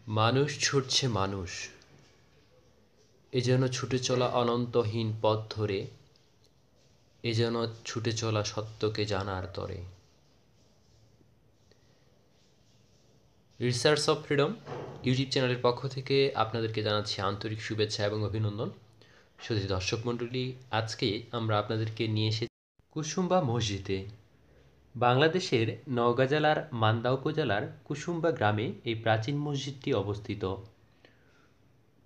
মানুষ ছুটছে মানুষ, এ যেন ছুটে চলা অনন্তহীন পথ ধরে, এ যেন ছুটে চলা সত্যকে জানার তরে। রিসার্চ অফ ফ্রিডম ইউটিউব চ্যানেলের পক্ষ থেকে আপনাদেরকে জানাচ্ছি আন্তরিক শুভেচ্ছা এবং অভিনন্দন। শুধু দর্শক মণ্ডলী, আজকে আমরা আপনাদেরকে নিয়ে এসেছি কুসুম্বা মসজিদে। বাংলাদেশের নওগাঁ জেলার মান্দা উপজেলার কুসুম্বা গ্রামে এই প্রাচীন মসজিদটি অবস্থিত।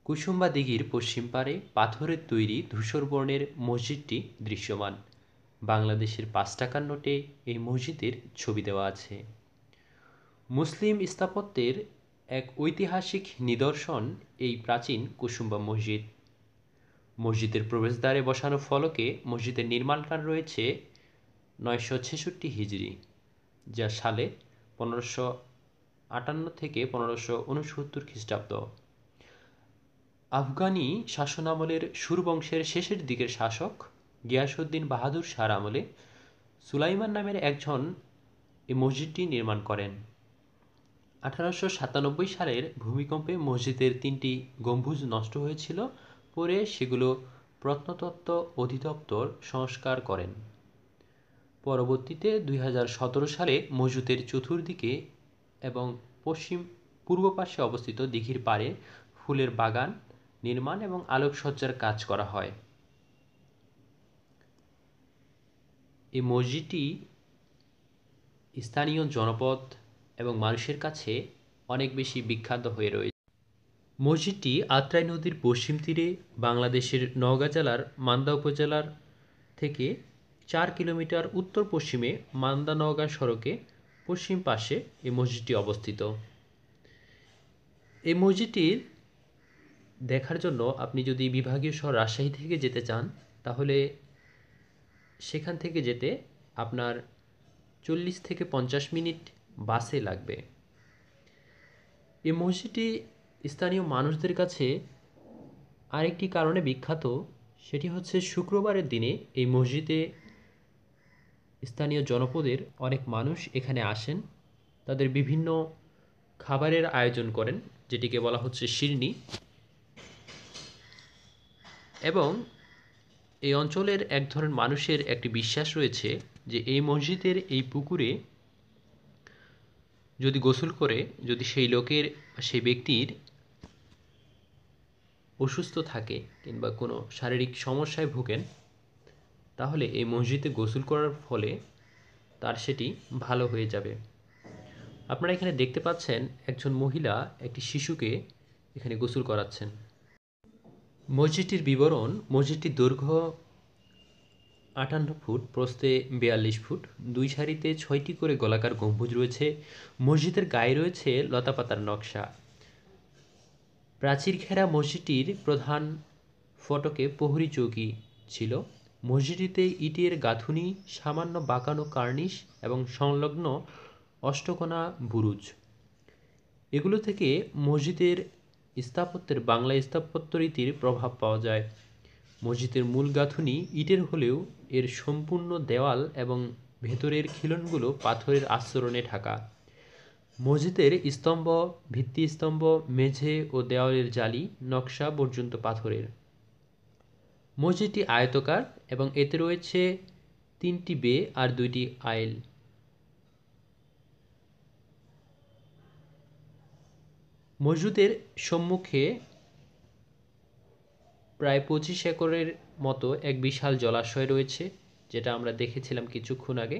কুসুম্বা দিঘির পশ্চিম পারে পাথরের তৈরি ধূসর বর্ণের মসজিদটি দৃশ্যমান। বাংলাদেশের ৫ টাকার নোটে এই মসজিদের ছবি দেওয়া আছে। মুসলিম স্থাপত্যের এক ঐতিহাসিক নিদর্শন এই প্রাচীন কুসুম্বা মসজিদ। মসজিদের প্রবেশদ্বারে বসানো ফলকে মসজিদের নির্মাণকাল রয়েছে ৯৬৬ হিজরি, যা সালে ১৫৫৮ থেকে ১৫৬৯ খ্রিস্টাব্দ। আফগানি শাসনামলের সুরবংশের শেষের দিকের শাসক গিয়াসউদ্দিন বাহাদুর শাহর আমলে সুলাইমান নামের একজন এই মসজিদটি নির্মাণ করেন। ১৮৯৭ সালের ভূমিকম্পে মসজিদের ৩টি গম্বুজ নষ্ট হয়েছিল, পরে সেগুলো প্রত্নতত্ত্ব অধিদপ্তর সংস্কার করেন। পরবর্তীতে ২০১৭ সালে মসজিদের চতুর্দিকে এবং পূর্ব পাশে অবস্থিত দিঘির পাড়ে ফুলের বাগান নির্মাণ এবং আলোকসজ্জার কাজ করা হয়। এই মসজিদটি স্থানীয় জনপদ এবং মানুষের কাছে অনেক বেশি বিখ্যাত হয়ে রয়েছে। মসজিদটি আত্রাই নদীর পশ্চিম তীরে বাংলাদেশের নওগাঁ জেলার মান্দা উপজেলার থেকে ৪ কিলোমিটার উত্তর পশ্চিমে মান্দা নওগাঁ সড়কে পশ্চিম পাশে এই মসজিদটি অবস্থিত। এই মসজিদটির দেখার জন্য আপনি যদি বিভাগীয় শহর রাজশাহী থেকে যেতে চান, তাহলে সেখান থেকে যেতে আপনার ৪০ থেকে ৫০ মিনিট বাসে লাগবে। এই মসজিদটি স্থানীয় মানুষদের কাছে আরেকটি কারণে বিখ্যাত, সেটি হচ্ছে শুক্রবারের দিনে এই মসজিদে স্থানীয় জনপদের অনেক মানুষ এখানে আসেন, তাদের বিভিন্ন খাবারের আয়োজন করেন, যেটিকে বলা হচ্ছে শিরনি। এবং এই অঞ্চলের এক ধরনের মানুষের একটি বিশ্বাস রয়েছে যে এই মসজিদের এই পুকুরে যদি গোসল করে, যদি সেই ব্যক্তির অসুস্থ থাকে কিংবা কোনো শারীরিক সমস্যায় ভোগেন, তাহলে এই মসজিদে গোসল করার ফলে তার সেটি ভালো হয়ে যাবে। আপনারা এখানে দেখতে পাচ্ছেন একজন মহিলা একটি শিশুকে এখানে গোসল করাচ্ছেন। মসজিদটির বিবরণ: মসজিদটির দৈর্ঘ্য ৫৮ ফুট, প্রস্থে ৪২ ফুট, ২ সারিতে ৬টি করে গোলাকার গম্বুজ রয়েছে। মসজিদের গায়ে রয়েছে লতাপাতার নকশা। প্রাচীর ঘেরা মসজিদটির প্রধান ফটকে প্রহরী চৌকি ছিল। মসজিদটিতে ইটের গাঁথুনি, সামান্য বাঁকানো কার্নিশ এবং সংলগ্ন অষ্টকোণা বুরুজ, এগুলো থেকে মসজিদের স্থাপত্যের বাংলা স্থাপত্য রীতির প্রভাব পাওয়া যায়। মসজিদের মূল গাঁথুনি ইটের হলেও এর সম্পূর্ণ দেওয়াল এবং ভেতরের খিলনগুলো পাথরের আস্তরণে ঢাকা। মসজিদের স্তম্ভ, ভিত্তিস্তম্ভ, মেঝে ও দেওয়ালের জালি নকশা পর্যন্ত পাথরের। মসজিদটি আয়তাকার এবং এতে রয়েছে 3টি বে আর 2টি আইল। মসজিদের সম্মুখে প্রায় 25 একরের মতো এক বিশাল জলাশয় রয়েছে, যেটা আমরা দেখেছিলাম কিছুক্ষণ আগে।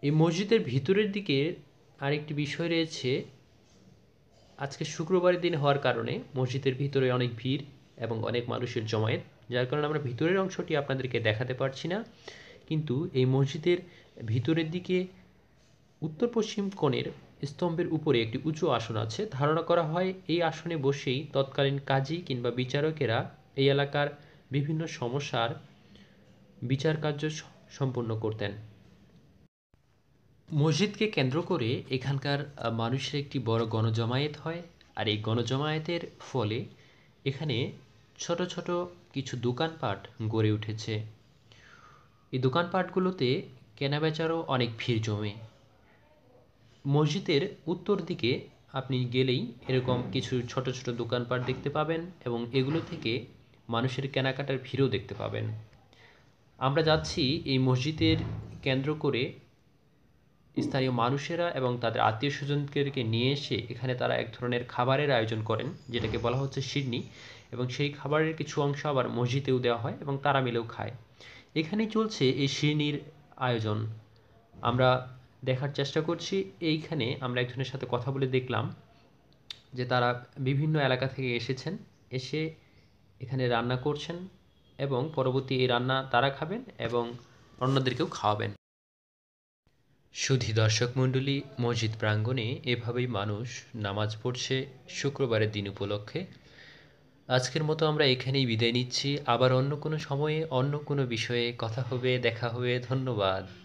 এই মসজিদের ভিতরের দিকে আরেকটি বিষয় রয়েছে, আজকে শুক্রবারের দিন হওয়ার কারণে মসজিদের ভিতরে অনেক ভিড় এবং অনেক মানুষের জমায়েত, যার কারণে আমরা ভিতরের অংশটি আপনাদেরকে দেখাতে পারছি না। কিন্তু এই মসজিদের ভিতরের দিকে উত্তর পশ্চিম কোণের স্তম্ভের উপরে একটি উঁচু আসন আছে। ধারণা করা হয় এই আসনে বসেই তৎকালীন কাজী কিংবা বিচারকেরা এই এলাকার বিভিন্ন সমস্যার বিচার কার্য সম্পন্ন করতেন। মসজিদকে কেন্দ্র করে এখানকার মানুষের একটি বড় গণজমায়েত হয়, আর এই গণজমায়েতের ফলে এখানে ছোট ছোট কিছু দোকানপাট গড়ে উঠেছে। এই দোকানপাটগুলোতে কেনাবেচারও অনেক ভিড় জমে। মসজিদের উত্তর দিকে আপনি গেলেই এরকম কিছু ছোট ছোট দোকানপাট দেখতে পাবেন এবং এগুলো থেকে মানুষের কেনাকাটার ভিড়ও দেখতে পাবেন। আমরা যাচ্ছি এই মসজিদের কেন্দ্র করে স্থানীয় মানুষেরা এবং তাদের আত্মীয় স্বজনদেরকে নিয়ে এসে এখানে তারা এক ধরনের খাবারের আয়োজন করেন, যেটাকে বলা হচ্ছে সিডনি, এবং সেই খাবারের কিছু অংশ আবার মসজিদেও দেওয়া হয় এবং তারা মিলেও খায়। এখানেই চলছে এই সিডনির আয়োজন। আমরা দেখার চেষ্টা করছি। এইখানে আমরা একজনের সাথে কথা বলে দেখলাম যে তারা বিভিন্ন এলাকা থেকে এসেছেন, এসে এখানে রান্না করছেন এবং পরবর্তী এই রান্না তারা খাবেন এবং অন্যদেরকেও খাওয়াবেন। সুধী দর্শক মণ্ডলী, মসজিদ প্রাঙ্গণে এভাবেই মানুষ নামাজ পড়ছে শুক্রবারের দিন উপলক্ষে। আজকের মতো আমরা এখানেই বিদায় নিচ্ছি। আবার অন্য কোনো সময়ে অন্য কোনো বিষয়ে কথা হবে, দেখা হবে। ধন্যবাদ।